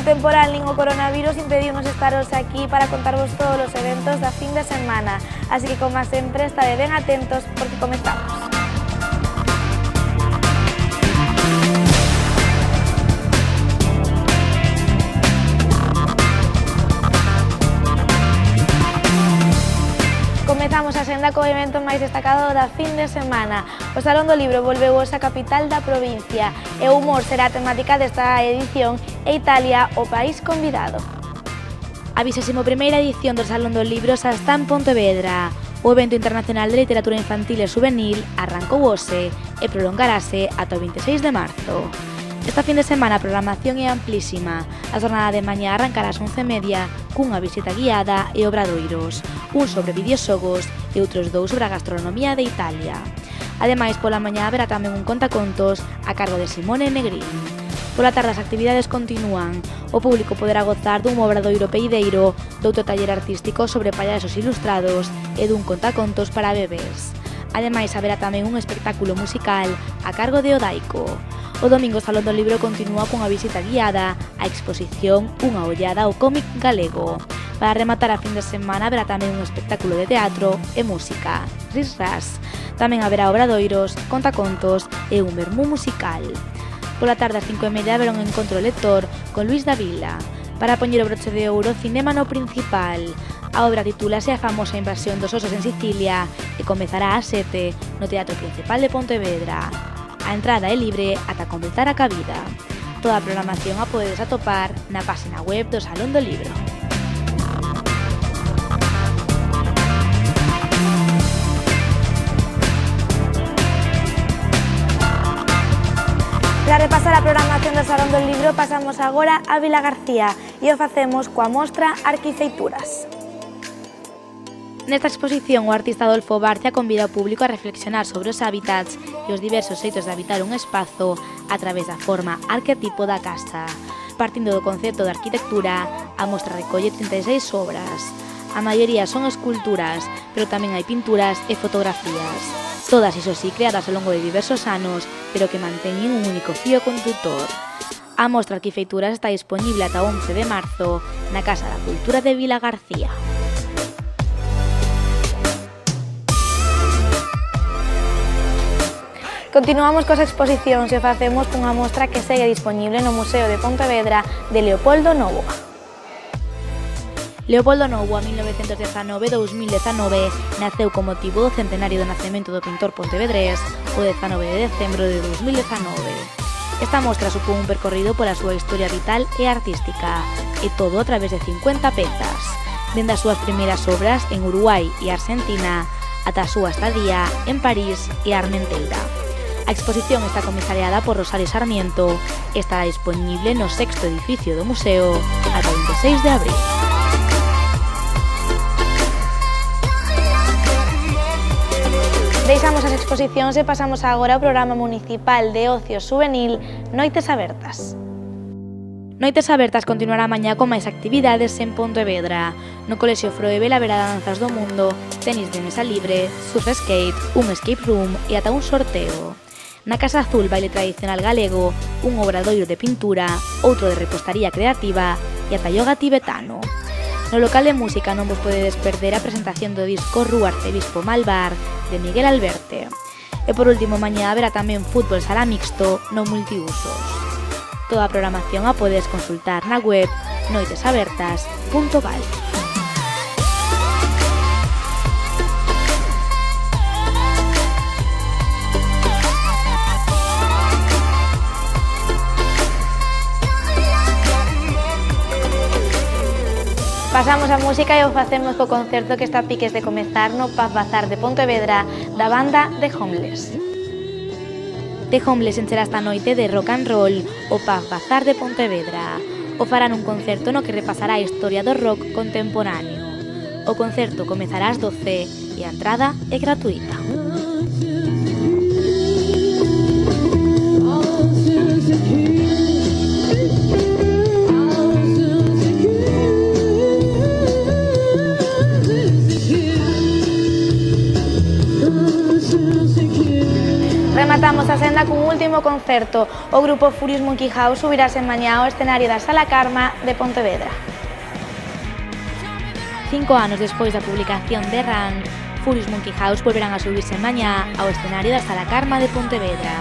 temporal nin o coronavirus impediunos estar hoxe aquí para contarvos todos os eventos da fin de semana, así que, como sempre, estade ben atentos porque comezamos. Comezamos a senda co evento máis destacado da fin de semana. O Salón do Libro volveu hoxe a capital da provincia e o humor será a temática desta edición e Italia o país convidado. A 21ª edición do Salón do Libro xa está en Pontevedra. O evento internacional de literatura infantil e juvenil arrancou hoxe e prolongarase ata o 26 de marzo. Esta fin de semana a programación é amplísima. A jornada de mañá arrancará ás 11:30 cunha visita guiada e obradoiros, un sobre videoxogos e outros dous sobre a gastronomía de Italia. Ademais, pola mañá haberá tamén un contacontos a cargo de Simone Negrín. Pola tarde as actividades continúan. O público poderá gozar dun obradoiro peideiro, doutro taller artístico sobre payasos ilustrados e dun contacontos para bebés. Ademais, haberá tamén un espectáculo musical a cargo de Odaico. O domingo o Salón do Libro continúa cunha visita guiada á exposición Unha ollada ao cómic galego. Para rematar a fin de semana haberá tamén un espectáculo de teatro e música, Ris-ras. Tamén haberá obradoiros, contacontos e un vermú musical. Pola tarde ás 5:30 haberá un encontro lector con Luis Davila. Para poñer o broche de ouro, cinema no principal. A obra titúlase A famosa invasión dos osos en Sicilia e comezará ás 7 no Teatro Principal de Pontevedra. A entrada é libre ata completar a cabida. Toda a programación a podedes atopar na página web do Salón do Libro. Para repasar a programación do Salón do Libro pasamos agora a Vilagarcía e o facemos coa mostra Arquifeituras. Nesta exposición, o artista Adolfo Barcia convida ao público a reflexionar sobre os hábitats e os diversos xeitos de habitar un espazo a través da forma arquetipo da casa. Partindo do concepto de arquitectura, a mostra recolle 36 obras. A maioría son esculturas, pero tamén hai pinturas e fotografías. Todas, iso sí, creadas ao longo de diversos anos, pero que manteñen un único fío condutor. A mostra Arquifeituras está disponible ata o 11 de marzo na Casa da Cultura de Vilagarcía. Continuamos coas exposicións e facemos cunha mostra que segue disponible no Museo de Pontevedra de Leopoldo Nóvoa. Leopoldo Nóvoa, 1919-2019, naceu con motivo do centenario do nacemento do pintor pontevedrés o 19 de decembro de 2019. Esta mostra supón un percorrido pola súa historia vital e artística, e todo a través de 50 pezas, dende as súas primeiras obras en Uruguai e Argentina ata a súa estadía en París e Armenteira. A exposición está comisariada por Rosario Sarmiento e estará disponible no 6º edificio do museo ata o 26 de abril. Deixamos as exposicións e pasamos agora ao programa municipal de ocio juvenil Noites Abertas. Noites Abertas continuará mañá con máis actividades en Pontevedra. No Colexio Froebel haberá danzas do mundo, tenis de mesa libre, surf skate, un escape room e ata un sorteo. Na Casa Azul, baile tradicional galego, un obradoiro de pintura, outro de repostaría creativa e ata yoga tibetano. No local de música non vos podedes perder a presentación do disco Rúa Arcebispo Malvar de Miguel Alberte. E por último, mañá haberá tamén fútbol sala mixto no multiusos. Toda a programación a podedes consultar na web noitesabertas.gal. Pasamos a música e o facemos co concerto que está a piques de comezar no Paz Bazar de Pontevedra da banda The Homeless. The Homeless encherá esta noite de rock and roll o Paz Bazar de Pontevedra. O farán un concerto no que repasará a historia do rock contemporáneo. O concerto comezará ás 12 e a entrada é gratuita. Rematamos a senda cun último concerto. O grupo Furious Monkey House subirase mañá ao escenario da Sala Carma de Pontevedra. 5 anos despois da publicación de Run, Furious Monkey House volverán a subirse mañá ao escenario da Sala Carma de Pontevedra.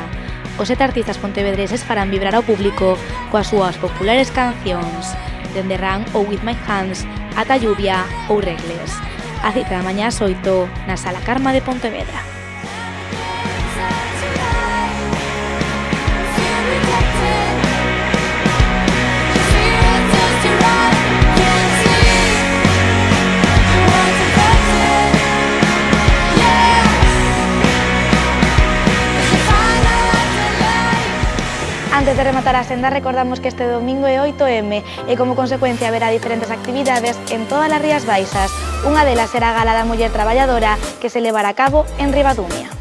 Os 7 artistas pontevedreses farán vibrar ao público coas súas populares cancións, dende Run ou With My Hands ata Lluvia ou Reckless. A cita da mañá ás 8 na Sala Carma de Pontevedra. Antes de rematar a senda, recordamos que este domingo é 8M e como consecuencia haberá diferentes actividades en todas as Rías Baixas. Unha delas será a Gala da Muller Traballadora que se levará a cabo en Ribadumia.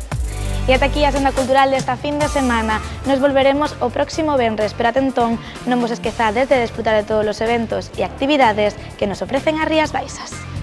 E ata aquí a senda cultural desta fin de semana. Nos volveremos o próximo venres, pero atentón non vos esquezades de desfrutar de todos os eventos e actividades que nos ofrecen as Rías Baixas.